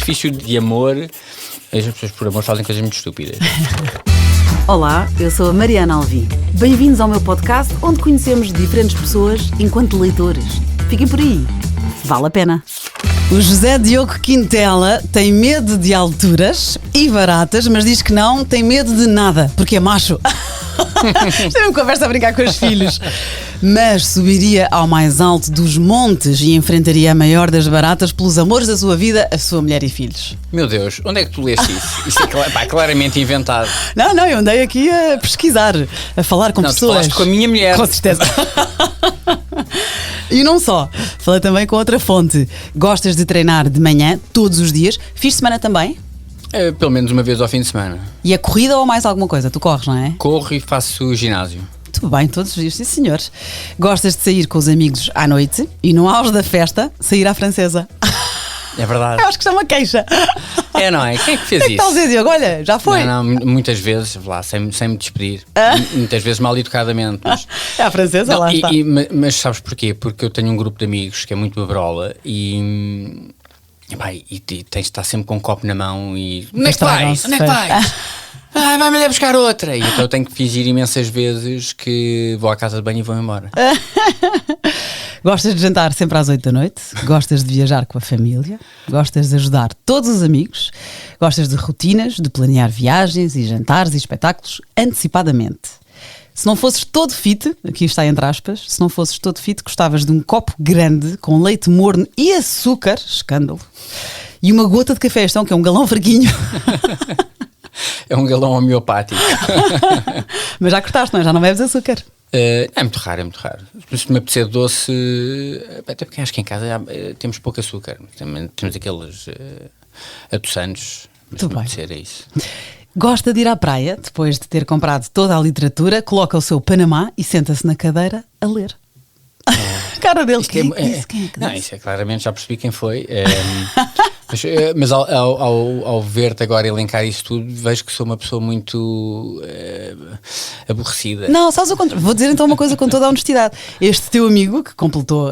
artifício de amor. As pessoas por amor fazem coisas muito estúpidas. Olá, eu sou a Mariana Alvim. Bem-vindos ao meu podcast, onde conhecemos diferentes pessoas enquanto leitores. Fiquem por aí, vale a pena. O José Diogo Quintela tem medo de alturas e baratas, mas diz que não tem medo de nada, porque é macho. Isto é uma conversa a brincar com os filhos. Mas subiria ao mais alto dos montes e enfrentaria a maior das baratas pelos amores da sua vida, a sua mulher e filhos. Meu Deus, onde é que tu leste isso? Isso é claramente inventado. Não, eu andei aqui a pesquisar, a falar com pessoas. Tu falaste com a minha mulher. Com certeza. E não só, falei também com outra fonte. Gostas de treinar de manhã, todos os dias? Fiz semana também? Pelo menos uma vez ao fim de semana. E a corrida ou mais alguma coisa? Tu corres, não é? Corro e faço ginásio. Muito bem, todos os dias, sim senhor. Gostas de sair com os amigos à noite e no auge da festa, sair à francesa? É verdade. Eu acho que isto é uma queixa. É, não é? Quem é que fez isso? Está a dizer, Diogo? Olha, já foi. Não, muitas vezes, lá, sem me despedir. Muitas vezes mal educadamente. Mas... É a francesa, não, lá está. Mas sabes porquê? Porque eu tenho um grupo de amigos que é muito babrola e tens de estar sempre com um copo na mão e... Onde é que vais? Onde é que vais? Vai-me lá buscar outra. E então eu tenho que fingir imensas vezes que vou à casa de banho e vou embora. Gostas de jantar sempre às 8 da noite? Gostas de viajar com a família? Gostas de ajudar todos os amigos? Gostas de rotinas, de planear viagens e jantares e espetáculos antecipadamente? Se não fosses todo fit, aqui está entre aspas, se não fosses todo fit, gostavas de um copo grande com leite morno e açúcar, escândalo, e uma gota de café, que é um galão fraquinho. É um galão homeopático. Mas já cortaste, não é? Já não bebes açúcar? É muito raro, é muito raro. Se me apetecer doce, até porque acho que em casa temos pouco açúcar. Temos aqueles adoçantes, mas se me apetecer é isso. Gosta de ir à praia, depois de ter comprado toda a literatura, coloca o seu Panamá e senta-se na cadeira a ler. Cara dele, isso é claramente, já percebi quem foi. Mas ao ver-te agora elencar isso tudo, vejo que sou uma pessoa muito aborrecida. Não, sabes o contrário. Vou dizer então uma coisa com toda a honestidade. Este teu amigo, que completou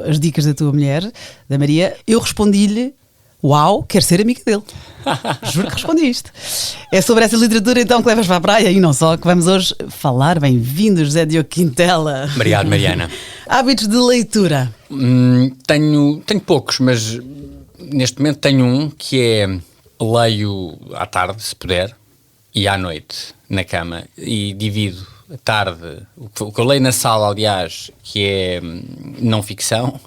as dicas da tua mulher, da Maria, eu respondi-lhe: uau, quero ser amiga dele. Juro que respondi isto. É sobre essa literatura então que levas para a praia e não só, que vamos hoje falar. Bem-vindo, José Diogo Quintela. Obrigado, Mariana. Hábitos de leitura? Tenho poucos, mas neste momento tenho um que é: leio à tarde, se puder, e à noite, na cama, e divido a tarde, o que eu leio na sala, aliás, que é não ficção,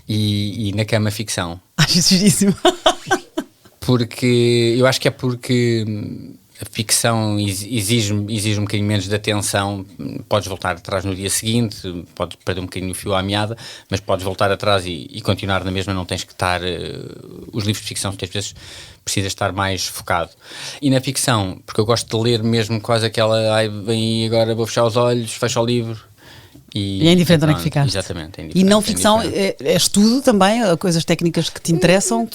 e na cama ficção. Acho giríssimo. Porque eu acho que é porque a ficção exige um bocadinho menos de atenção. Podes voltar atrás no dia seguinte, podes perder um bocadinho o fio à meada, mas podes voltar atrás e continuar na mesma. Não tens que estar... os livros de ficção, às vezes, precisas estar mais focado. E na ficção, porque eu gosto de ler mesmo quase aquela... vem agora, vou fechar os olhos, fecho o livro... E é indiferente onde é que ficaste. Exatamente. É e não ficção, é estudo também? Coisas técnicas que te interessam?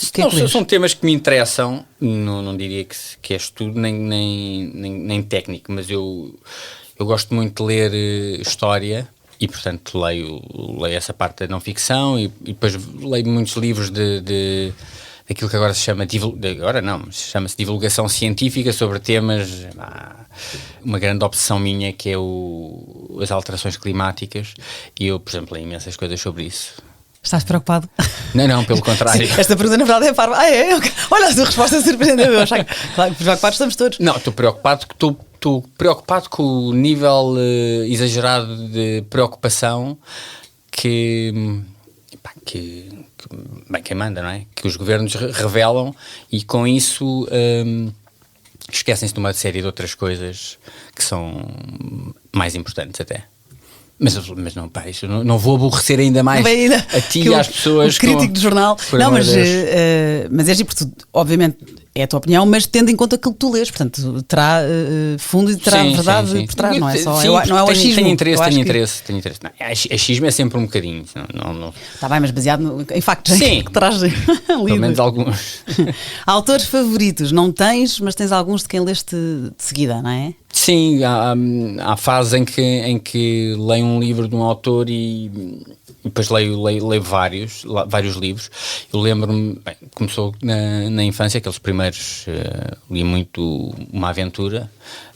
São temas que me interessam. Não diria que é estudo nem técnico, mas eu gosto muito de ler história e, portanto, leio essa parte da não ficção e depois leio muitos livros de aquilo que agora se chama chama-se divulgação científica sobre temas, uma grande obsessão minha que é as alterações climáticas, e eu, por exemplo, leio imensas coisas sobre isso. Estás preocupado? Não, pelo contrário. Sim, esta pergunta na verdade é parva. Olha, a sua resposta surpreendeu. Eu achava que, claro, preocupados estamos todos. Não, estou preocupado com o nível exagerado de preocupação que quem manda, não é? Que os governos revelam, e com isso esquecem-se de uma série de outras coisas que são mais importantes até. Mas não, isso não vou aborrecer ainda mais a ti e às pessoas. O crítico do jornal. Não, mas é giro, porque tu, obviamente, é a tua opinião, mas tendo em conta aquilo que tu lês, portanto, terá fundo e terá verdade por trás, não é só. Não é o achismo. Tenho interesse. Não, achismo é sempre um bocadinho. Está bem, mas baseado em factos que traz pelo menos alguns. Autores favoritos, não tens, mas tens alguns de quem leste de seguida, não é? Sim, há fase em que leio um livro de um autor e depois leio vários livros. Eu lembro-me, começou na infância, aqueles primeiros, li muito Uma Aventura,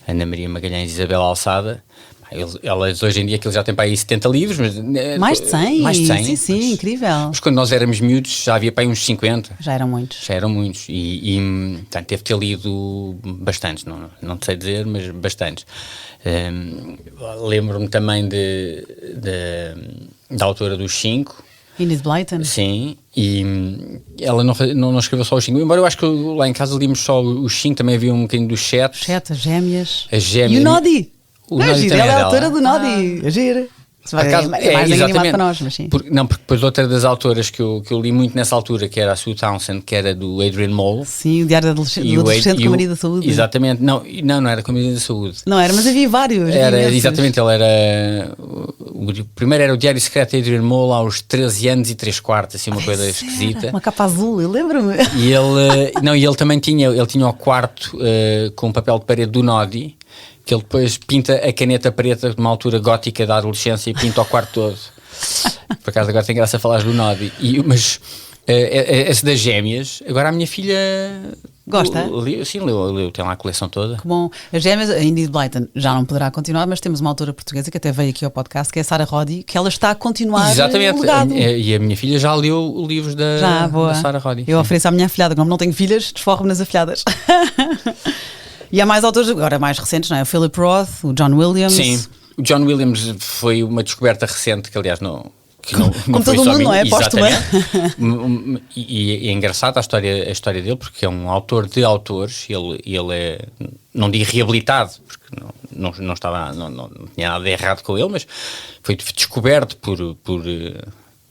Ana Maria Magalhães e Isabel Alçada. Elas hoje em dia aquilo já tem para aí 70 livros, mas mais de 100, mais de 100, sim, incrível. Mas quando nós éramos miúdos já havia para aí uns 50. Já eram muitos e portanto, teve de ter lido bastantes, não sei dizer, mas bastantes. Lembro-me também da autora dos 5, Enid Blyton. sim, e ela não escreveu só os 5, embora eu acho que lá em casa líamos só os 5, também havia um bocadinho dos 7. As Gêmeas. As Gêmeas. E o Noddy. O Noddy ela é a dela. autora do Noddy. Gira. É mais animado para nós, mas sim. Porque depois outra das autoras que eu li muito nessa altura, que era a Sue Townsend, que era do Adrian Mole. Sim, o Diário do Adolescente com o Marido da Saúde. Exatamente, não era com o Marido da Saúde. Não era, mas havia vários. Exatamente, ele era. O primeiro era o Diário Secreto de Adrian Mole aos 13 anos e 3/4, assim, uma coisa esquisita. Uma capa azul, eu lembro-me. E ele também tinha o quarto com papel de parede do Noddy, que ele depois pinta a caneta preta de uma altura gótica da adolescência e pinta o quarto todo. Por acaso agora tem graça a falar do Noddy. Mas esse das Gêmeas, agora a minha filha gosta? Sim, leu, tem lá a coleção toda. Que bom. As Gêmeas, a Enid Blyton já não poderá continuar, mas temos uma autora portuguesa que até veio aqui ao podcast, que é a Sara Roddy, que ela está a continuar. Exatamente. O legado. E a minha filha já leu livros da Sara Roddy. Eu ofereço à minha afilhada, como não tenho filhas, desforro-me nas afilhadas. E há mais autores, agora mais recentes, não é? O Philip Roth, o John Williams. Sim, o John Williams foi uma descoberta recente, que aliás não como foi todo só mundo, não é? Exatamente. E é engraçada a história dele, porque é um autor de autores. Ele é, não digo reabilitado, porque não tinha nada de errado com ele, mas foi descoberto por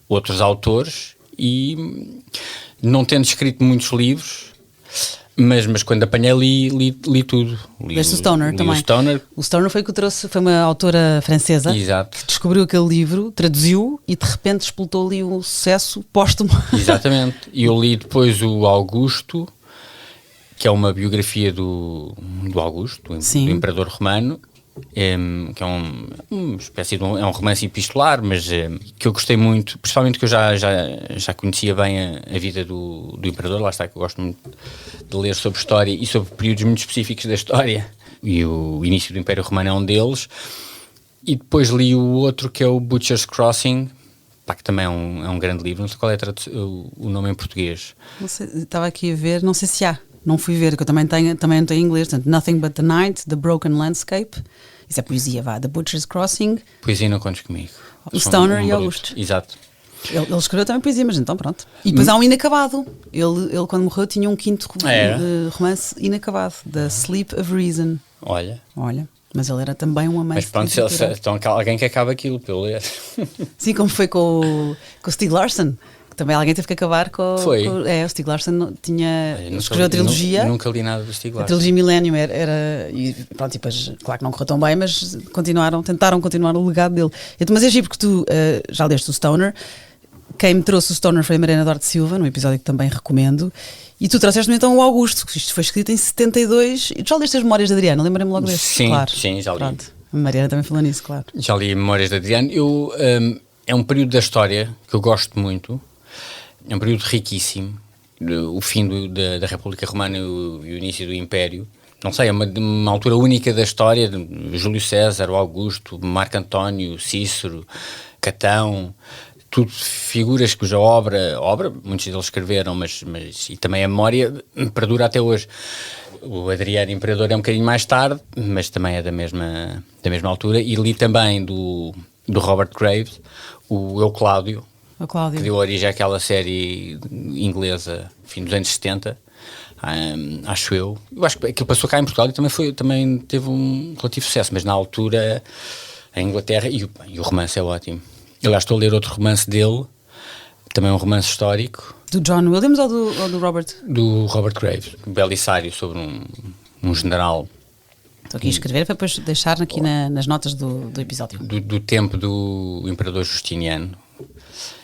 outros autores e não tendo escrito muitos livros. Mas quando apanhei li tudo. Leste o Stoner também. O Stoner foi que o trouxe, foi uma autora francesa. Exato. Que descobriu aquele livro, traduziu e de repente explotou ali um sucesso póstumo. Exatamente. E eu li depois o Augusto, que é uma biografia do Augusto, do Imperador Romano. Que é uma espécie de é um romance epistolar, mas que eu gostei muito, principalmente que eu já conhecia bem a vida do Imperador. Lá está, que eu gosto muito de ler sobre história e sobre períodos muito específicos da história, e o início do Império Romano é um deles. E depois li o outro, que é o Butcher's Crossing, que também é um grande livro. Não sei qual é o nome em português. Não sei, estava aqui a ver, não sei se há. Não fui ver, que eu também não tenho inglês. Portanto, Nothing But the Night, The Broken Landscape. Isso é poesia, The Butcher's Crossing. Poesia não contes comigo. O Stoner e Augusto. Exato. Ele escreveu também poesia, mas então pronto. E depois há um inacabado. Ele quando morreu tinha um quinto romance inacabado, The Sleep of Reason. Olha. Mas ele era também um amante. Mas pronto, então alguém que acaba aquilo pelo ler. Sim, como foi com o Stieg Larsson. Também alguém teve que acabar com... Foi. O Stieg Larsson escreveu a trilogia. Nunca li nada do Stieg Larsson. A trilogia Millennium era e pronto, e depois, claro que não correu tão bem, mas tentaram continuar o legado dele. Mas é giro porque tu já leste o Stoner. Quem me trouxe o Stoner foi a Mariana Duarte Silva, num episódio que também recomendo. E tu trouxeste-me então o Augusto, que isto foi escrito em 72. E tu já leste as Memórias de Adriano? Lembrei-me logo desse. Sim, claro. Sim, já li. Pronto. A Mariana também falou nisso, claro. Já li Memórias de Adriano. É um período da história que eu gosto muito. É um período riquíssimo, o fim da República Romana e o início do Império. Não sei, é uma altura única da história. Júlio César, o Augusto, Marco António, Cícero, Catão, tudo figuras cuja obra muitos deles escreveram, mas e também a memória perdura até hoje. O Adriano Imperador é um bocadinho mais tarde, mas também é da mesma altura. E li também do Robert Graves, o Eu Cláudio, que deu origem àquela série inglesa, fim dos anos 70, acho eu. Eu acho que aquilo passou cá em Portugal e também teve um relativo sucesso, mas na altura a Inglaterra, e o romance é ótimo. Eu lá estou a ler outro romance dele, também um romance histórico. Do John Williams ou do Robert? Do Robert Graves, Belisário, sobre um general. Estou aqui a escrever para depois deixar aqui nas notas do episódio. Do tempo do Imperador Justiniano.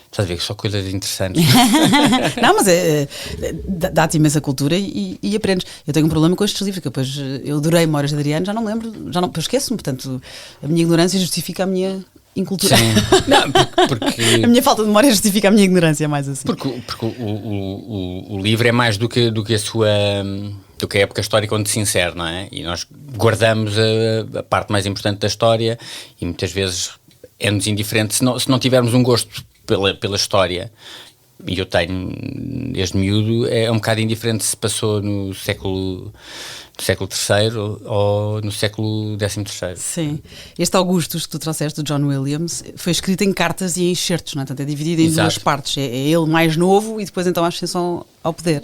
Estás a ver que só coisas interessantes. Não, mas dá-te imensa cultura e aprendes. Eu tenho um problema com estes livros, que depois eu adorei Memórias de Adriano, já não me lembro, depois esqueço-me, portanto a minha ignorância justifica a minha incultural. Sim. Não, porque A minha falta de memória justifica a minha ignorância, mais assim. Porque o livro é mais do que a época histórica onde se insere, não é? E nós guardamos a parte mais importante da história e muitas vezes é-nos indiferente se não tivermos um gosto pela história. E eu tenho, desde miúdo, é um bocado indiferente se passou no século III ou no século XIII. Sim. Este Augustus que tu trouxeste, do John Williams, foi escrito em cartas e em excertos, não é? Portanto, é dividido em Exato. duas partes. É ele mais novo e depois então a ascensão ao poder.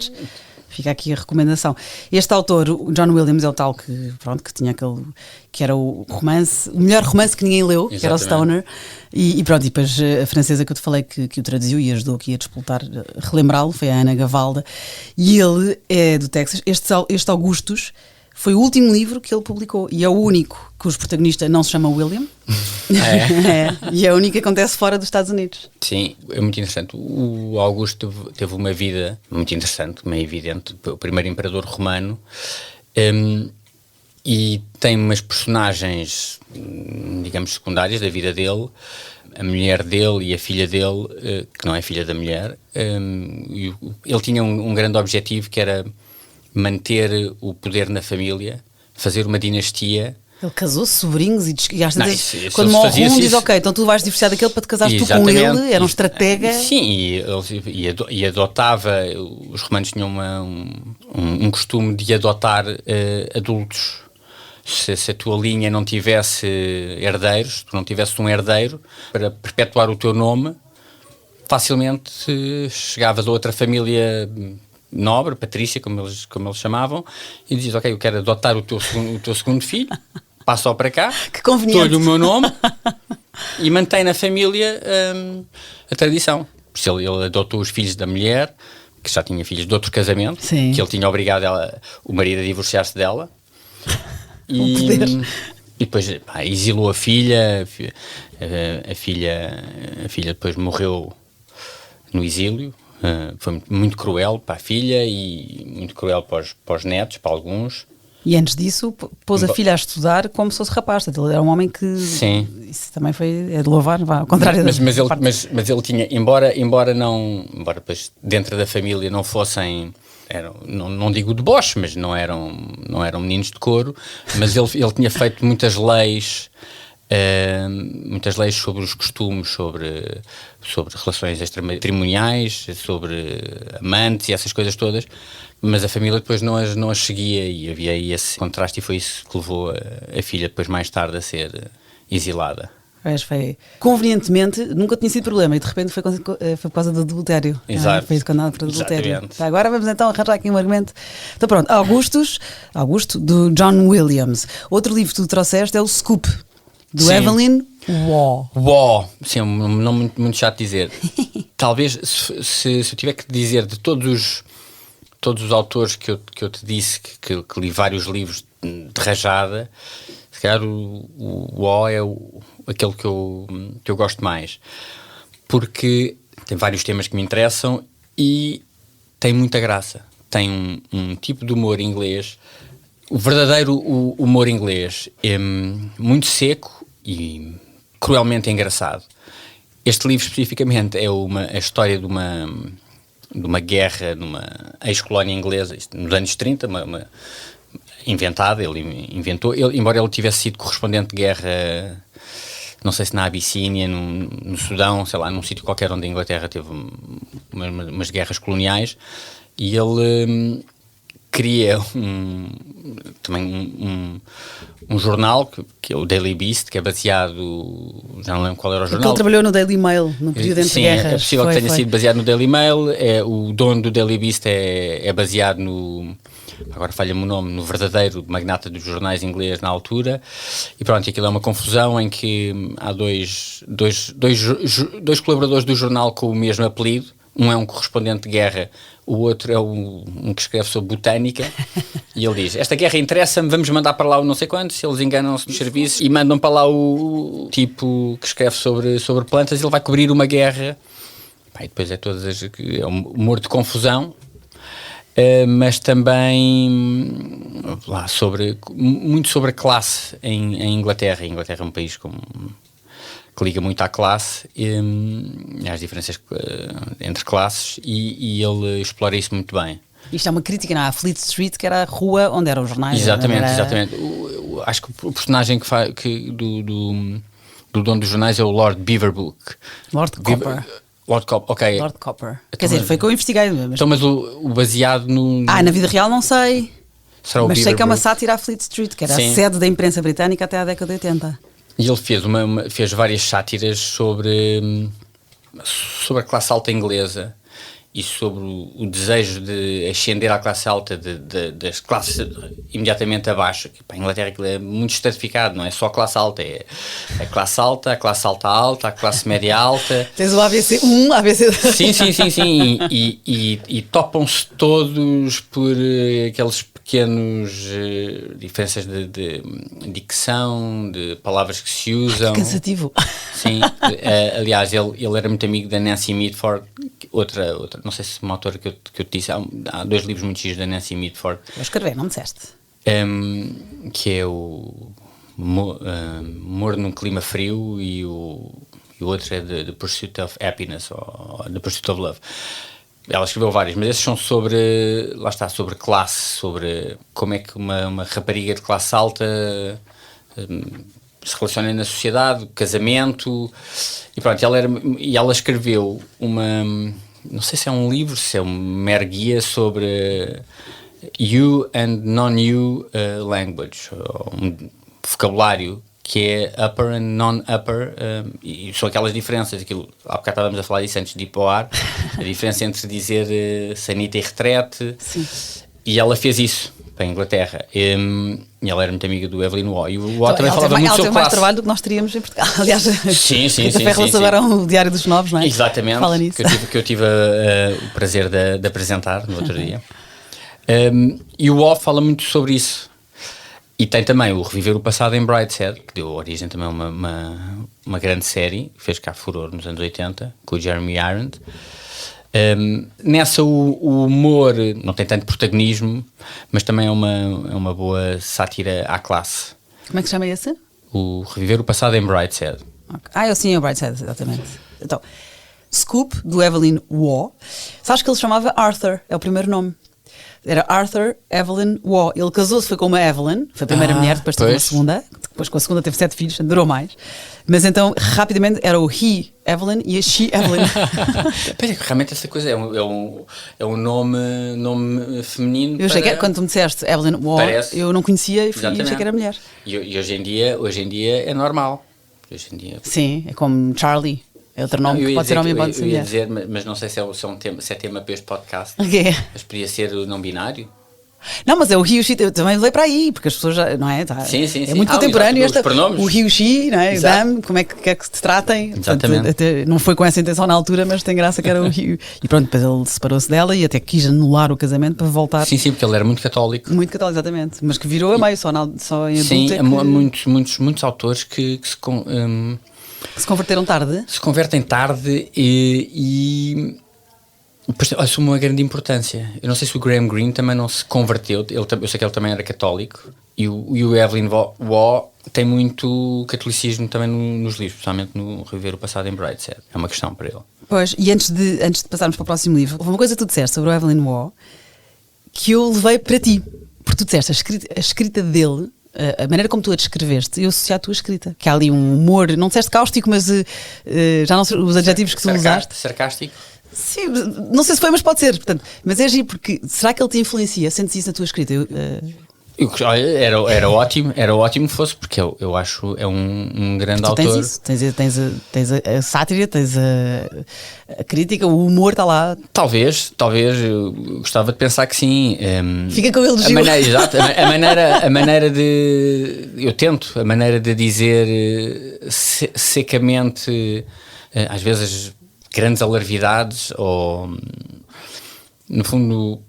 Fica aqui a recomendação. Este autor, o John Williams, é o tal que tinha que era o romance, o melhor romance que ninguém leu, Exatamente. que era o Stoner. E pronto, e depois a francesa que eu te falei que o traduziu e ajudou aqui a despoltar, relembrá-lo, foi a Ana Gavalda. E ele é do Texas. Este Augustus foi o último livro que ele publicou e é o único cujo protagonista não se chama William. E é o único que acontece fora dos Estados Unidos. Sim, é muito interessante. O Augusto teve uma vida muito interessante, meio evidente, o primeiro imperador romano, e tem umas personagens, digamos, secundárias da vida dele, a mulher dele e a filha dele, que não é filha da mulher. Ele tinha um grande objetivo, que era manter o poder na família, fazer uma dinastia. Ele casou sobrinhos e às Não, vezes, isso quando morre um, diz isso. ok, então tu vais divorciar daquele para te casares tu com ele, era um estratega. Sim, e adotava, os romanos tinham um costume de adotar adultos. Se a tua linha não tivesse herdeiros, tu não tivesse um herdeiro para perpetuar o teu nome, facilmente chegavas a outra família nobre, patrícia, como eles chamavam, e dizias, ok, eu quero adotar o teu segundo filho, passa-o para cá, Que conveniente. dou-lhe o meu nome e mantém na família a tradição. Por isso ele adotou os filhos da mulher, que já tinha filhos de outro casamento, Sim. que ele tinha obrigado o marido a divorciar-se dela. E depois exilou a filha. A filha depois morreu no exílio. Foi muito cruel para a filha e muito cruel para os netos, para alguns. E antes disso, pôs a filha a estudar como se fosse rapaz. Portanto, ele era um homem que... Sim. Isso também é de louvar, ao contrário mas ele tinha, embora depois dentro da família não fossem... não digo deboche, mas não eram meninos de couro, mas ele tinha feito muitas leis sobre os costumes, sobre relações extramatrimoniais, sobre amantes e essas coisas todas, mas a família depois não as seguia e havia aí esse contraste, e foi isso que levou a filha depois mais tarde a ser exilada. Convenientemente, nunca tinha sido problema e de repente foi por causa do adultério. Exato. Foi condenado por adultério. Exatamente. Tá, agora vamos então arranjar aqui um argumento. Então pronto, Augusto, do John Williams. Outro livro que tu trouxeste é o Scoop, do Sim. Evelyn Waugh. Sim, um nome muito chato de dizer. Talvez, se eu tiver que dizer de todos os autores que eu te disse, que li vários livros de rajada, se calhar o Waugh é aquele que eu gosto mais, porque tem vários temas que me interessam e tem muita graça. Tem um tipo de humor inglês, o verdadeiro humor inglês, é muito seco e cruelmente engraçado. Este livro especificamente é a história de uma guerra numa ex-colónia inglesa, nos anos 30, inventada. Ele inventou, embora ele tivesse sido correspondente de guerra, não sei se na Abissínia, no Sudão, sei lá, num sítio qualquer onde a Inglaterra teve umas guerras coloniais, e ele cria também um jornal, que é o Daily Beast, que é baseado, já não lembro qual era o jornal. Porque ele trabalhou no Daily Mail, no período entre guerras. Sim, é possível que tenha sido baseado no Daily Mail. O dono do Daily Beast é baseado agora falha-me o nome, no verdadeiro magnata dos jornais ingleses na altura. E pronto, aquilo é uma confusão em que há dois colaboradores do jornal com o mesmo apelido. Um é um correspondente de guerra, o outro é um que escreve sobre botânica, e ele diz, esta guerra interessa-me, vamos mandar para lá o não sei quantos. Eles enganam-se nos serviços e mandam para lá o tipo que escreve sobre plantas, e ele vai cobrir uma guerra. E depois é um humor de confusão, mas também muito sobre a classe em Inglaterra. A Inglaterra é um país com que liga muito à classe e às diferenças entre classes, e ele explora isso muito bem. Isto é uma crítica, não é? A Fleet Street, que era a rua onde eram os jornais. Exatamente, era... exatamente. Acho que o personagem do dono dos jornais é o Lord Beaverbrook. Lord Copper. Lord Copper, ok. Lord Copper. Quer dizer, foi que eu investiguei. Mas... Então, mas o baseado no... na vida real não sei. Será o mas sei que é uma Beaverbrook? sátira à Fleet Street, que era Sim. a sede da imprensa britânica até à década de 80. E ele fez várias sátiras sobre a classe alta inglesa e sobre o desejo de ascender à classe alta das classes imediatamente abaixo. A Inglaterra é muito estratificado, não é só a classe alta, é a classe alta, a classe alta alta, a classe média alta. Tens o ABC 1, ABC 2. Sim. E topam-se todos por aqueles pequenos diferenças de dicção, de palavras que se usam. Que cansativo. Sim, aliás, ele era muito amigo da Nancy Mitford, outra não sei se uma autora que eu te disse, há 2 livros muito giros da Nancy Mitford. Vou escrever, não me disseste. Que é o Humor num Clima Frio, e o outro é The Pursuit of Happiness, ou The Pursuit of Love. Ela escreveu vários, mas esses são sobre classe, sobre como é que uma rapariga de classe alta se relaciona na sociedade, casamento, e pronto, ela escreveu não sei se é um livro, se é um mero guia sobre you and non-you language, um vocabulário que é upper and non-upper, e são aquelas diferenças, há bocado estávamos a falar disso antes de ir para o ar, a diferença entre dizer sanita e retrete. Sim. E ela fez isso para a Inglaterra, e ela era muito amiga do Evelyn Waugh, e o Waugh também falava muito sobre classe. Ela tem mais trabalho do que nós teríamos em Portugal, aliás. Sim. Agora o Diário dos Novos, não é? Exatamente, fala nisso. que eu tive o prazer de apresentar no outro dia. E o Waugh fala muito sobre isso. E tem também o Reviver o Passado em Brideshead, que deu origem também a uma grande série, que fez cá furor nos anos 80, com o Jeremy Irons. Nessa o humor não tem tanto protagonismo, mas também é uma boa sátira à classe. Como é que se chama esse? O Reviver o Passado em Brideshead. Okay. Eu sim, o Brideshead, exatamente. Então, Scoop, do Evelyn Waugh. Sabes que ele se chamava Arthur, é o primeiro nome. Era Arthur Evelyn Waugh. Ele casou-se, foi com uma Evelyn, foi a primeira mulher, depois teve uma segunda, depois com a segunda teve 7 filhos, durou mais. Mas então, rapidamente, era o he Evelyn e a she Evelyn. Realmente essa coisa é um nome feminino. Eu achei que quando tu me disseste Evelyn Waugh, eu não conhecia e achei que era mulher. E hoje em dia é normal. Hoje em dia... Sim, é como Charlie. É outro nome que pode ser homem e pode ser mulher. Eu ia dizer, mas não sei se é tema para este podcast. Okay. Mas podia ser o não binário. Não, mas é o he, o she, eu também levei para aí, porque as pessoas já, não é? Sim. É muito contemporâneo o he, o she, não é? Dame, como é que quer que se tratem. Exatamente. Portanto, até, não foi com essa intenção na altura, mas tem graça que era o he. E pronto, depois ele separou-se dela e até quis anular o casamento para voltar. Sim, porque ele era muito católico. Muito católico, exatamente. Mas que virou a meio, só em adulto. Sim, há muitos autores que se converteram tarde. Se convertem tarde e assume uma grande importância. Eu não sei se o Graham Greene também não se converteu, eu sei que ele também era católico, e o Evelyn Waugh tem muito catolicismo também nos livros, especialmente no Reviver o Passado em Brideshead. É uma questão para ele. Pois, e antes de passarmos para o próximo livro, houve uma coisa que tu disseste sobre o Evelyn Waugh que eu levei para ti, porque tu disseste a escrita dele, a maneira como tu a descreveste, eu associei à tua escrita, que há ali um humor, não disseste cáustico, mas já não sei os adjetivos que tu usaste. Sarcástico? Sim, não sei se foi, mas pode ser. Portanto, mas é giro, porque será que ele te influencia? Sentes isso na tua escrita? Era ótimo que fosse, porque eu acho é um grande tu autor. Tens a sátira, tens a crítica, o humor está lá. Talvez, eu gostava de pensar que sim. Fica com ele de Exato, a maneira de. Eu tento, a maneira de dizer secamente, às vezes, grandes alarvidades, ou no fundo,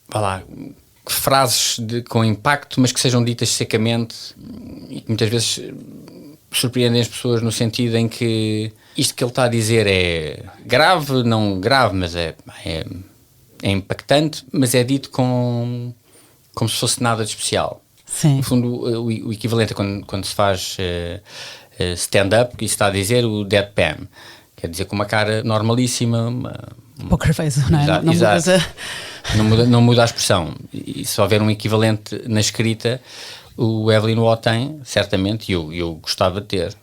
vá lá, frases com impacto, mas que sejam ditas secamente, e que muitas vezes surpreendem as pessoas no sentido em que isto que ele está a dizer é grave, não grave, mas é impactante, mas é dito como se fosse nada de especial. Sim. No fundo, o equivalente a quando se faz stand-up, que isso está a dizer o deadpan. Quer dizer, com uma cara normalíssima. Poker face, não é? Exato. Não muda a expressão. E se houver um equivalente na escrita, o Evelyn Waugh tem, certamente, e eu gostava de ter.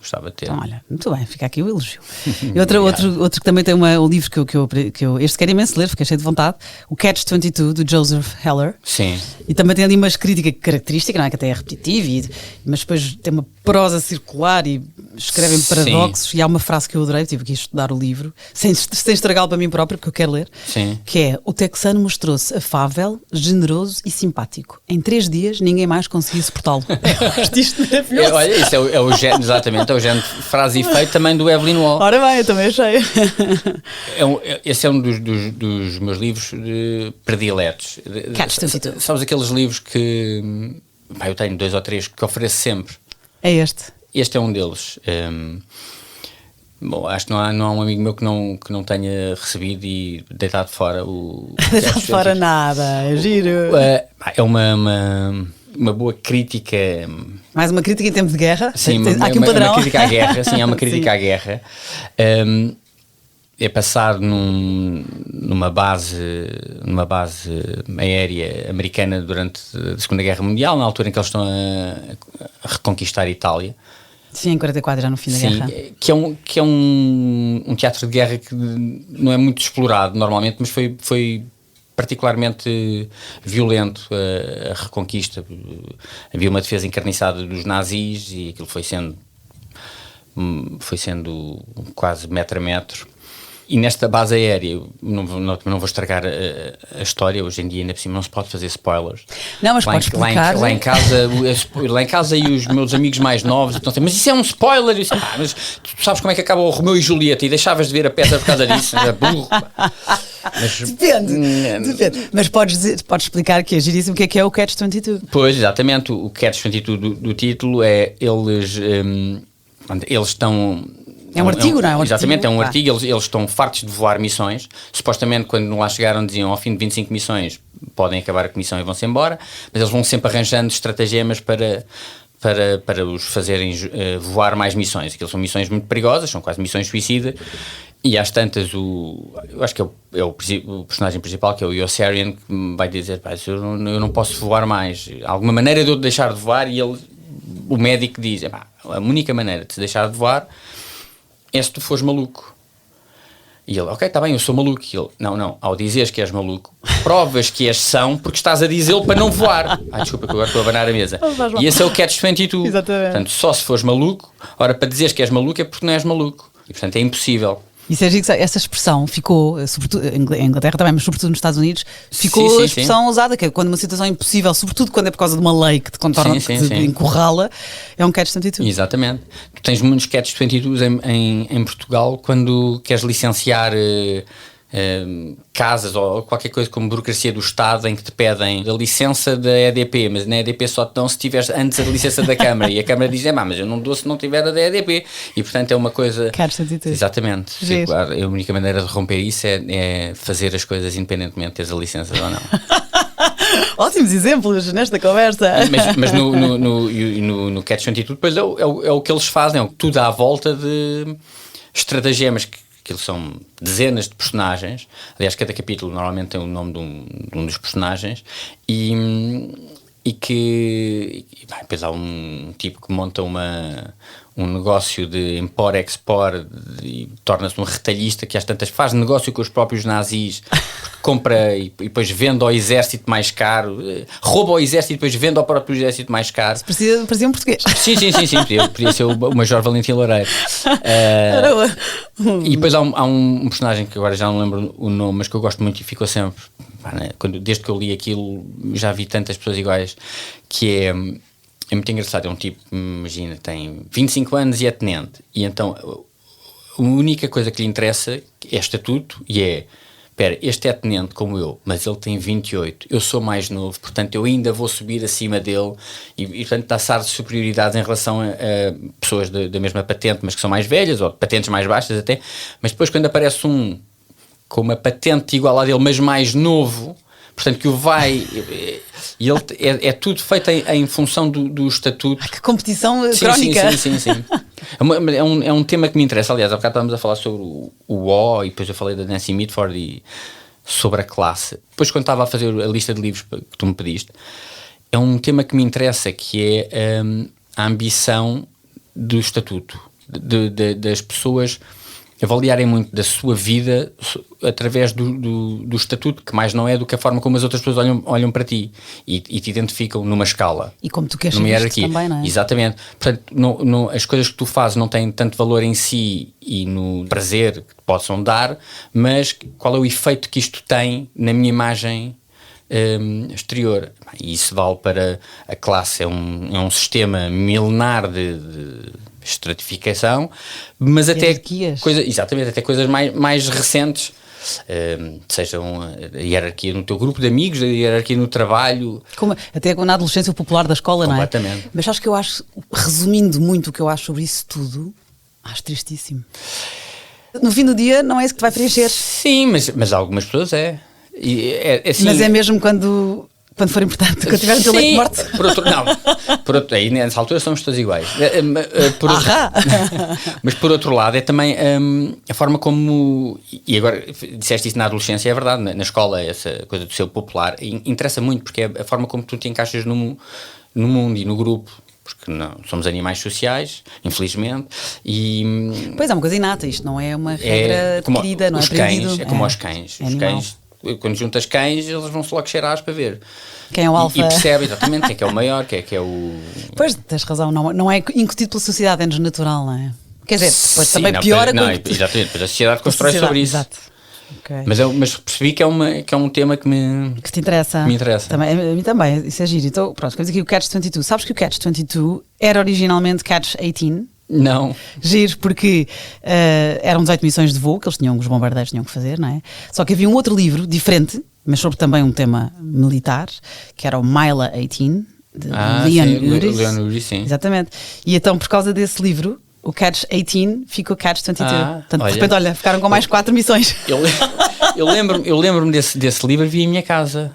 Então, olha, muito bem, fica aqui o elogio. E outro que também tem um livro que eu este quero imenso ler, fiquei cheio de vontade, o Catch-22, do Joseph Heller. Sim. E também tem ali uma crítica característica, não é? Que até é repetitiva, mas depois tem uma prosa circular e escrevem paradoxos. Sim. E há uma frase que eu adorei, tive aqui a estudar o livro, sem estragá-lo para mim próprio, porque eu quero ler. Sim. Que é: o texano mostrou-se afável, generoso e simpático. Em 3 dias ninguém mais conseguiu suportá-lo. Isto maravilhoso. Olha, isso é o género, exatamente, é o género de frase e efeito também do Evelyn Waugh. Ora bem, eu também achei. Esse é um dos meus livros prediletos. Catch-22. Sabes aqueles livros que eu tenho 2 ou 3 que ofereço sempre? É este. Este é um deles. Bom, acho que não há um amigo meu que não tenha recebido e deitado fora o... Deitado fora nada, é giro. É uma boa crítica. Mais uma crítica em tempo de guerra? Sim, há aqui um padrão. Uma crítica à guerra. Sim, é uma crítica à guerra. É passado numa base aérea americana durante a Segunda Guerra Mundial, na altura em que eles estão a reconquistar a Itália. Sim, em 44, já no fim da guerra. Que é um teatro de guerra que não é muito explorado normalmente, mas foi particularmente violento a reconquista. Havia uma defesa encarniçada dos nazis e aquilo foi sendo quase metro a metro. E nesta base aérea, não vou estragar a história, hoje em dia ainda por cima não se pode fazer spoilers. Não, mas pode explicar. Lá em casa e os meus amigos mais novos estão a dizer, mas isso é um spoiler, mas tu sabes como é que acaba o Romeu e Julieta e deixavas de ver a peça por causa disso, é burro. Mas, depende. Mas podes explicar que é giríssimo o que é o Catch-22. Pois, exatamente, o Catch-22 do título é eles estão... É um artigo, não é? Exatamente, é um artigo. Eles estão fartos de voar missões. Supostamente, quando lá chegaram, diziam ao fim de 25 missões podem acabar a missão e vão-se embora, mas eles vão sempre arranjando estratagemas para os fazerem voar mais missões. Aquelas são missões muito perigosas, são quase missões suicida. E às tantas, eu acho que é o personagem principal, que é o Yossarian, que vai dizer: eu não posso voar mais. Há alguma maneira de eu deixar de voar? E o médico diz: a única maneira de se deixar de voar é se tu fores maluco. E ele: ok, está bem, eu sou maluco. E ele: não, ao dizeres que és maluco, provas que és são porque estás a dizê-lo para não voar. Desculpa, que agora estou a abanar a mesa. E esse é o Catch-22. Exatamente. Portanto, só se fores maluco, ora, para dizeres que és maluco é porque não és maluco. E portanto é impossível. E essa expressão ficou, sobretudo em Inglaterra também, mas sobretudo nos Estados Unidos, ficou a expressão usada, que é quando uma situação é impossível, sobretudo quando é por causa de uma lei que te contorna, que te encurrala, é um Catch-22. Exatamente. Tu tens muitos Catch-22 em Portugal quando queres licenciar casas ou qualquer coisa como burocracia do Estado, em que te pedem a licença da EDP, mas na EDP só te dão se tiveres antes a licença da Câmara, e a Câmara diz: mas eu não dou se não tiver a da EDP, e portanto é uma coisa... Catch-22. Exatamente. Sim, claro, a única maneira de romper isso é fazer as coisas independentemente de teres a licença ou não. Ótimos exemplos nesta conversa. Mas no Catch-22 depois é o que eles fazem, é tudo à volta de estratagemas que são dezenas de personagens. Aliás, cada capítulo normalmente tem o nome de um dos personagens, e depois há um tipo que monta um negócio de import-export e torna-se um retalhista que às tantas faz negócio com os próprios nazis, compra e depois vende ao exército mais caro, rouba ao exército e depois vende ao próprio exército mais caro. Parecia um português. Sim, podia ser o Major Valentim Loureiro. E depois há um personagem que agora já não lembro o nome, mas que eu gosto muito e ficou sempre, desde que eu li aquilo já vi tantas pessoas iguais, que é muito engraçado. É um tipo, imagina, tem 25 anos e é tenente, e então a única coisa que lhe interessa é estatuto, e espera, este é tenente como eu, mas ele tem 28, eu sou mais novo, portanto eu ainda vou subir acima dele, e portanto taçar de superioridade em relação a pessoas da mesma patente, mas que são mais velhas, ou patentes mais baixas até. Mas depois, quando aparece um com uma patente igual à dele, mas mais novo, portanto que o vai... E ele é tudo feito em função do estatuto. Que competição crónica. Sim. É um tema que me interessa. Aliás, há bocado estávamos a falar sobre o O, e depois eu falei da Nancy Mitford e sobre a classe. Depois, quando estava a fazer a lista de livros que tu me pediste, é um tema que me interessa, que é a ambição do estatuto, das pessoas avaliarem muito da sua vida através do estatuto, que mais não é do que a forma como as outras pessoas olham para ti e te identificam numa escala. E como tu queres ser visto também, não é? Exatamente. Portanto, as coisas que tu fazes não têm tanto valor em si e no prazer que te possam dar, mas qual é o efeito que isto tem na minha imagem exterior. E isso vale para a classe. É um sistema milenar de estratificação, mas até coisas mais recentes, sejam a hierarquia no teu grupo de amigos, a hierarquia no trabalho, até na adolescência popular da escola, não é? Completamente. Mas acho que eu acho, resumindo muito o que eu acho sobre isso tudo, acho tristíssimo. No fim do dia não é isso que te vai preencher. Sim, mas algumas pessoas é assim, mas é mesmo quando for importante, quando tiver o teu leite de morte. Aí nessa altura somos todos iguais. Mas por outro lado é também a forma como, e agora disseste isso na adolescência, é verdade, na escola essa coisa do ser popular interessa muito, porque é a forma como tu te encaixas no mundo e no grupo, porque não, somos animais sociais, infelizmente, e... Pois é, uma coisa inata, isto não é uma regra adquirida, não é aprendido. É como aos cães. Os cães, quando juntas cães, eles vão-se logo cheirar para ver quem é o alfa. E percebe exatamente quem é que é o maior, quem é que é o... Pois, tens razão, não é incutido pela sociedade, é natural, não é? Quer dizer, depois também piora... Exatamente, depois a sociedade constrói sobre isso. Exato. Okay. Mas percebi que é um tema que te interessa. Me interessa. Também, a mim também, isso é giro. Então, pronto, temos aqui o Catch-22. Sabes que o Catch-22 era originalmente Catch-18? Não. Giro, porque eram 18 missões de voo que os bombardeiros tinham que fazer, não é? Só que havia um outro livro, diferente, mas sobre também um tema militar, que era o Mila 18, de Leon Uris. Leon Uris, sim. Exatamente. E então, por causa desse livro, o Catch-18 ficou Catch-22. Portanto, de repente, ficaram com mais 4 missões. Eu lembro-me desse livro, vi em minha casa.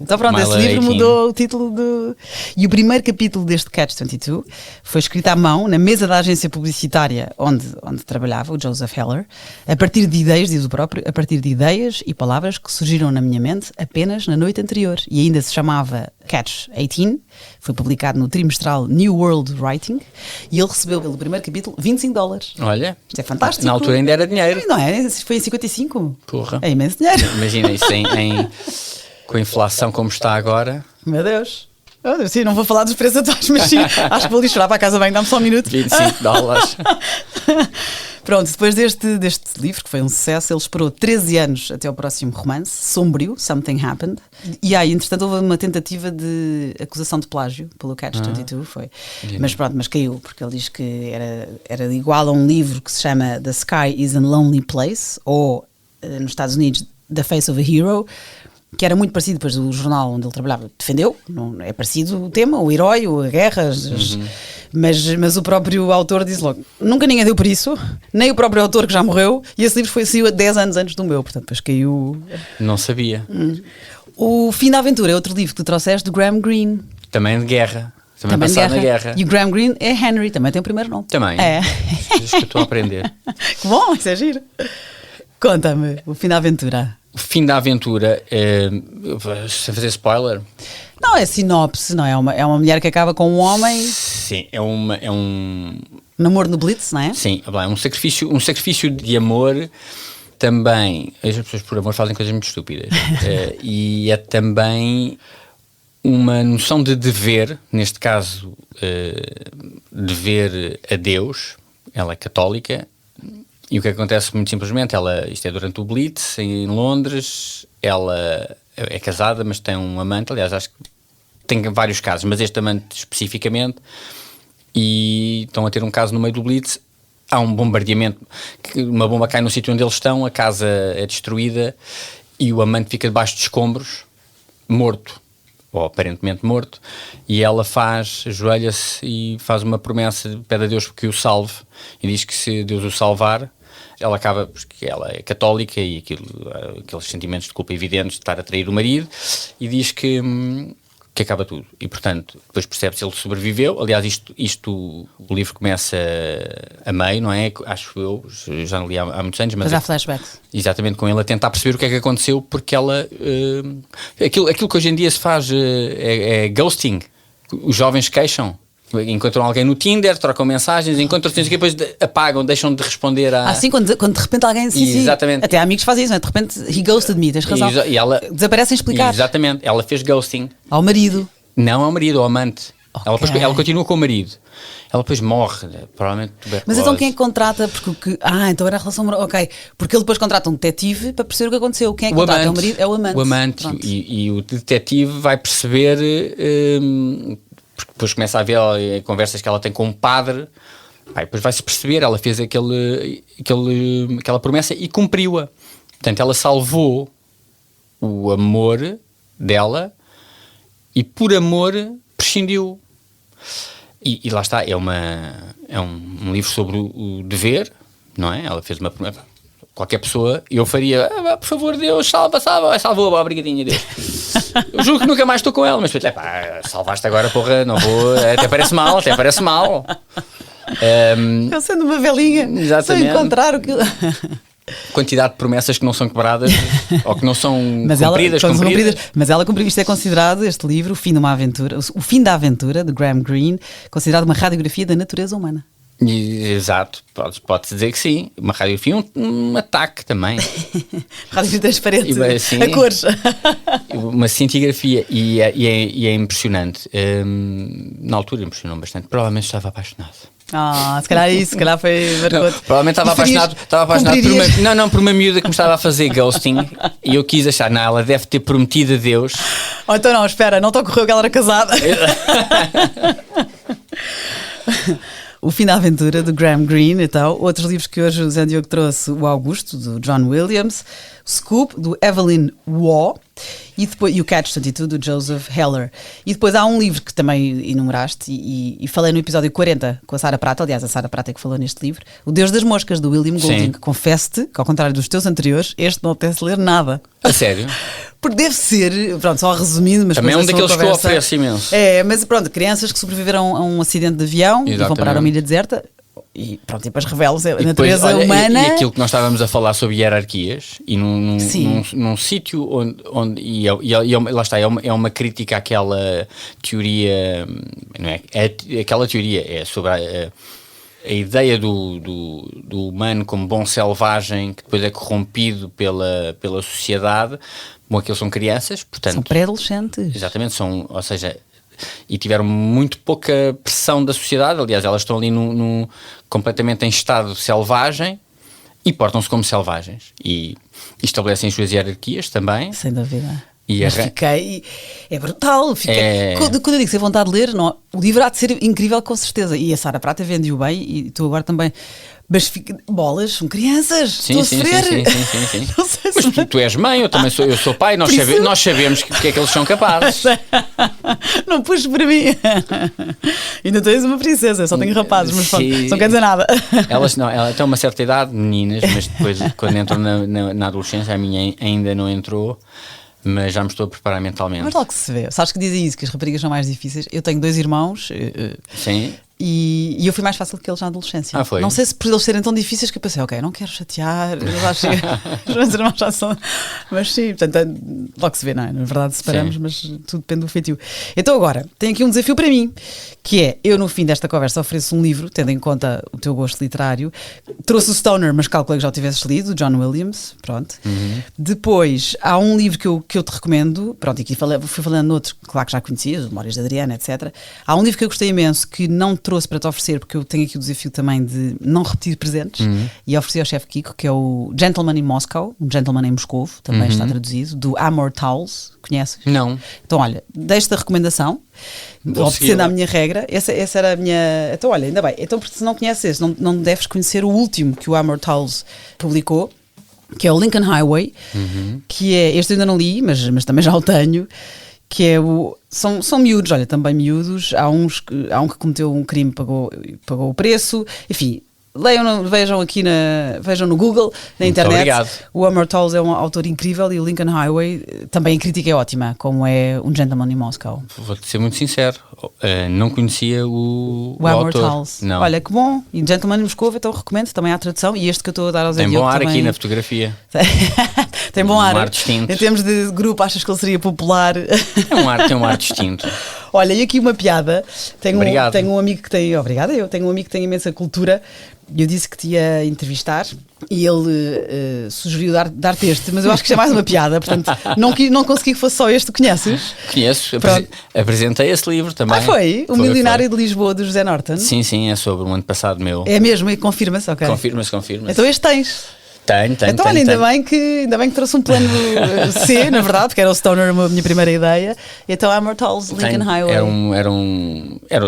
Então pronto, esse livro mudou o título E o primeiro capítulo deste Catch-22 foi escrito à mão, na mesa da agência publicitária onde trabalhava, o Joseph Heller, a partir de ideias, diz o próprio, a partir de ideias e palavras que surgiram na minha mente apenas na noite anterior. E ainda se chamava Catch-18, foi publicado no trimestral New World Writing, e ele recebeu pelo primeiro capítulo $25. Olha, isto é fantástico. Na altura ainda era dinheiro. Não é? Foi em 55. Porra. É imenso dinheiro. Imagina isso com a inflação como está agora. Meu Deus. Sim, não vou falar dos preços atuais, mas sim, acho que vou lixar para a casa bem, dá-me só um minuto. $25. Pronto, depois deste livro, que foi um sucesso, ele esperou 13 anos até ao próximo romance, sombrio, Something Happened. E aí, entretanto, houve uma tentativa de acusação de plágio pelo Catch-22, foi. Mas caiu, porque ele diz que era igual a um livro que se chama The Sky is a Lonely Place, ou, nos Estados Unidos, The Face of a Hero, que era muito parecido, depois do jornal onde ele trabalhava defendeu, não é parecido o tema, o herói, a guerra, mas o próprio autor disse logo, nunca ninguém deu por isso, nem o próprio autor que já morreu, e esse livro saiu 10 anos antes do meu, portanto depois caiu... Não sabia. O Fim da Aventura é outro livro que tu trouxeste, do Graham Greene. Também de guerra. Também passado na guerra. E o Graham Greene é Henry, também tem o primeiro nome. Também. É. Isso que eu estou a aprender. Que bom, isso é giro. Conta-me, o Fim da Aventura. O Fim da Aventura, sem fazer spoiler... Não, é sinopse, não é? É uma mulher que acaba com um homem... Sim, é um... Namoro no Blitz, não é? Sim, é um sacrifício de amor também... As pessoas por amor fazem coisas muito estúpidas. E é também uma noção de dever, neste caso, dever a Deus. Ela é católica. E o que acontece muito simplesmente, isto é durante o Blitz, em Londres, ela é casada, mas tem um amante, aliás, acho que tem vários casos, mas este amante especificamente, e estão a ter um caso no meio do Blitz, há um bombardeamento, uma bomba cai no sítio onde eles estão, a casa é destruída, e o amante fica debaixo de escombros, morto, ou aparentemente morto, e ela ajoelha-se e faz uma promessa, pede a Deus que o salve, e diz que se Deus o salvar, ela acaba, porque ela é católica e aqueles sentimentos de culpa evidentes de estar a trair o marido, e diz que que acaba tudo. E, portanto, depois percebe se ele sobreviveu. Aliás, o livro começa a meio, não é? Acho eu, já não li há muitos anos. Mas há flashbacks. Exatamente, com ele a tentar perceber o que é que aconteceu, porque ela... aquilo que hoje em dia se faz é ghosting. Os jovens queixam. Encontram alguém no Tinder, trocam mensagens, encontram-se e depois apagam, deixam de responder a... Sim, quando de repente alguém... Sim, exatamente. Até amigos fazem isso, não é? De repente, he ghosted me, tens razão. E ela... Desaparece sem explicar. Exatamente, ela fez ghosting. Ao marido. Não ao marido, ao amante. Okay. Ela continua com o marido. Ela depois morre, provavelmente tuberculose. Mas então quem é que contrata? Então era a relação... Ok, porque ele depois contrata um detetive para perceber o que aconteceu. Quem é que contrata? É o marido? É o amante. O amante. E o detetive vai perceber... porque depois começa a haver conversas que ela tem com um padre, depois vai-se perceber, ela fez aquela promessa e cumpriu-a. Portanto, ela salvou o amor dela e por amor prescindiu. E lá está, é um livro sobre o dever, não é? Ela fez uma promessa. Qualquer pessoa, eu faria, por favor, Deus, salvou, obrigadinho, Deus. Eu juro que nunca mais estou com ela, mas salvaste agora, porra, não vou, até parece mal. Eu sendo uma velhinha, exatamente. Só encontrar o que... Quantidade de promessas que não são quebradas ou que não são cumpridas. Mas ela cumpriu. Isto é considerado, este livro, o fim da aventura, de Graham Greene, considerado uma radiografia da natureza humana. Exato, pode-se dizer que sim. Uma radiografia, um ataque também. Radiografia das paredes, a cores. Uma cintigrafia e é impressionante. Na altura impressionou bastante. Provavelmente estava apaixonado. Se calhar isso, se calhar foi marcante. Provavelmente estava apaixonado por uma miúda que me estava a fazer ghosting e eu quis achar, ela deve ter prometido a Deus. Ou então não, espera, não te ocorreu que ela era casada. O Fim da Aventura, de Graham Greene e tal. Outros livros que hoje o Zé Diogo trouxe, o Augusto, do John Williams, Scoop, do Evelyn Waugh, e o Catch-22, do Joseph Heller. E depois há um livro que também enumeraste e falei no episódio 40 com a Sara Prata, aliás a Sara Prata é que falou neste livro, O Deus das Moscas, do William Golding. Confesso-te que, ao contrário dos teus anteriores, este não apetece ler nada. A sério? Porque deve ser, pronto, só resumindo, mas também é um daqueles que eu ofereço imenso. Mas pronto, crianças que sobreviveram a um acidente de avião e vão parar a uma ilha deserta. E pronto, e depois revela-se a natureza humana. E aquilo que nós estávamos a falar sobre hierarquias, e num sítio onde lá está, é uma crítica àquela teoria, não é? Aquela teoria é sobre a ideia do humano como bom selvagem, que depois é corrompido pela sociedade. Bom, aqueles são crianças, portanto... São pré-adolescentes. Exatamente, ou seja... E tiveram muito pouca pressão da sociedade. Aliás, elas estão ali completamente em estado selvagem e portam-se como selvagens e estabelecem as suas hierarquias também. Sem dúvida. É brutal. Quando eu digo sem vontade de ler, não, o livro há de ser incrível, com certeza. E a Sara Prata vende-o bem e tu agora também. Mas bolas, são crianças. Sim, estou a sofrer. Sim. Mas tu és mãe, eu sou pai, nós sabemos o que é que eles são capazes. Não puxes para mim. Ainda tu és uma princesa, eu só tenho rapazes, mas pronto, não quer dizer nada. Elas têm uma certa idade, meninas, mas depois, quando entram na adolescência, a minha ainda não entrou. Mas já me estou a preparar mentalmente. Mas logo que se vê. Sabes que dizem isso, que as raparigas são mais difíceis. Eu tenho 2 irmãos. Sim. E eu fui mais fácil que eles na adolescência. Foi? Não sei se por eles serem tão difíceis que eu pensei, ok, não quero chatear. Os meus irmãos já são... Mas sim, portanto, logo que se vê, não é? Na verdade separamos, mas tudo depende do feitio. Então agora, tenho aqui um desafio para mim, que é, eu no fim desta conversa ofereço um livro, tendo em conta o teu gosto literário. Trouxe o Stoner, mas calculei que já o tivesses lido, John Williams, pronto. Depois, há um livro que eu te recomendo, pronto, e aqui fui falando noutros, claro que já conhecias, Memórias de Adriana, etc. Há um livro que eu gostei imenso, que não trouxe para te oferecer, porque eu tenho aqui o desafio também de não repetir presentes, e ofereci ao chefe Kiko, que é o Gentleman in Moscow, um Gentleman em Moscou, também está traduzido, do Amor Towles, conheces? Não. Então olha, deixo-te a recomendação, obedecendo à minha regra, essa era a minha... Então olha, ainda bem, então porque se não conheces esse, não deves conhecer o último que o Amor Towles publicou, que é o Lincoln Highway, que é, este eu ainda não li, mas também já o tenho, que é são miúdos, olha, também miúdos, há um que cometeu um crime, pagou o preço, enfim, vejam aqui vejam no Google, na internet. Obrigado. O Amor Towles é um autor incrível e o Lincoln Highway também a crítica é ótima, como é Um Gentleman in Moscow. Vou-te ser muito sincero, não conhecia o Amor autor. Towles. Não. Olha, que bom. E Um Gentleman in Moscow, então recomendo também à tradução. E este que eu estou a dar ao Zé Tem Diogo bom ar também... aqui na fotografia. Tem bom ar. Um ar distinto. Em termos de grupo, achas que ele seria popular? Tem um ar distinto. Olha, e aqui uma piada. Tenho um amigo que tem... Obrigada, eu tenho um amigo que tem imensa cultura. E eu disse que te ia entrevistar e ele sugeriu dar-te este, mas eu acho que isto é mais uma piada, portanto não consegui que fosse só este. Tu conheces? Conheço, apresentei esse livro também. Foi? O Milionário de Lisboa, do José Norton? Sim, é sobre um ano passado meu. É mesmo? E confirma-se? Ok. Confirma-se. Então este tens? Tenho. Então, olha, ainda bem que trouxe um plano C, na verdade, porque era o Stoner a minha primeira ideia. Então, Amor Towles, Lincoln Highway.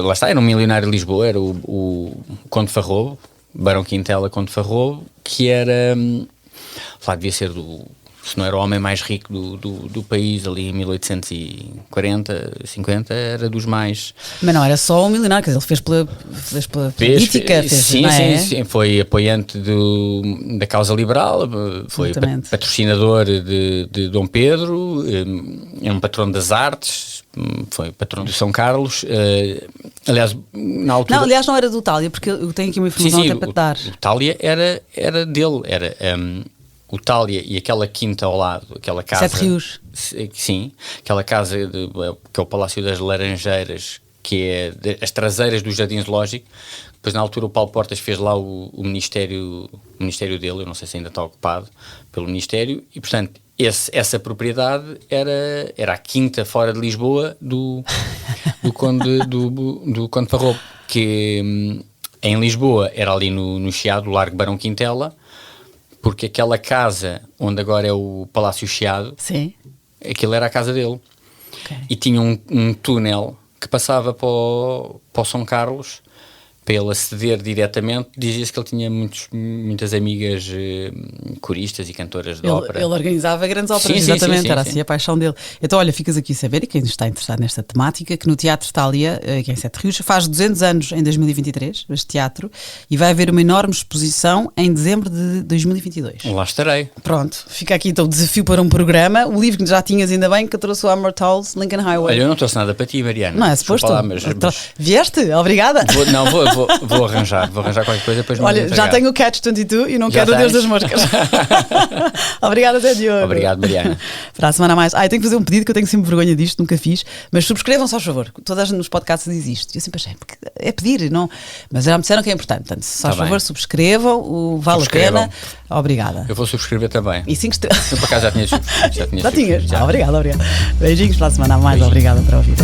Lá está, era um milionário de Lisboa, era o Conde Farrobo, Barão Quintela Conde Farrobo, que era, devia ser se não era o homem mais rico do país ali em 1840, 50, era dos mais... Mas não era só um milionário, quer dizer, ele fez pela política. Sim, foi apoiante da causa liberal, foi patrocinador de Dom Pedro, é um patrono das artes, foi patrono de São Carlos, aliás, na altura... Não, aliás, não era do Thalia, porque eu tenho aqui uma informação até para te dar. O Thalia era dele, era... o Thalia e aquela quinta ao lado, aquela casa... Sete Rios. Sim, aquela casa que é o Palácio das Laranjeiras, que é as traseiras do Jardim Zoológico. Depois, na altura, o Paulo Portas fez lá o ministério dele, eu não sei se ainda está ocupado pelo ministério, e, portanto, essa propriedade era a quinta fora de Lisboa do Conde Farrobo, que em Lisboa era ali no Chiado, Largo Barão Quintela, porque aquela casa onde agora é o Palácio Chiado, sim, aquilo era a casa dele. Okay. E tinha um túnel que passava para o São Carlos, para ele aceder diretamente. Dizia-se que ele tinha muitas amigas coristas e cantoras de ópera. Ele organizava grandes óperas, exatamente, era assim a paixão dele. Então, olha, ficas aqui a saber, e quem está interessado nesta temática, que no Teatro Thalia, que é em Sete Rios, faz 200 anos em 2023, este teatro, e vai haver uma enorme exposição em dezembro de 2022. Lá estarei. Pronto, fica aqui então o desafio para um programa. O livro que já tinhas, ainda bem, que trouxe o Amor Towles, Lincoln Highway. Olha, eu não trouxe nada para ti, Mariana. Não é suposto? Vieste? Obrigada. Vou arranjar qualquer coisa depois. Olha, já tenho o Catch-22 e não quero o Deus das Moscas. Obrigada, Zé Diogo. Obrigado, Mariana. Para a semana a mais. Eu tenho que fazer um pedido, que eu tenho sempre vergonha disto, nunca fiz, mas subscrevam, só, por favor. Toda a gente nos podcasts diz isto. Eu sempre achei, porque é pedir, não? Mas já me disseram que é importante. Portanto, só, por favor, subscrevam, vale a pena. Obrigada. Eu vou subscrever também. E 5 estrelas. Eu por acaso já tinha subscrito. Já tinhas? Obrigada. Beijinhos para a semana a mais. Beijinho. Obrigada por ouvir.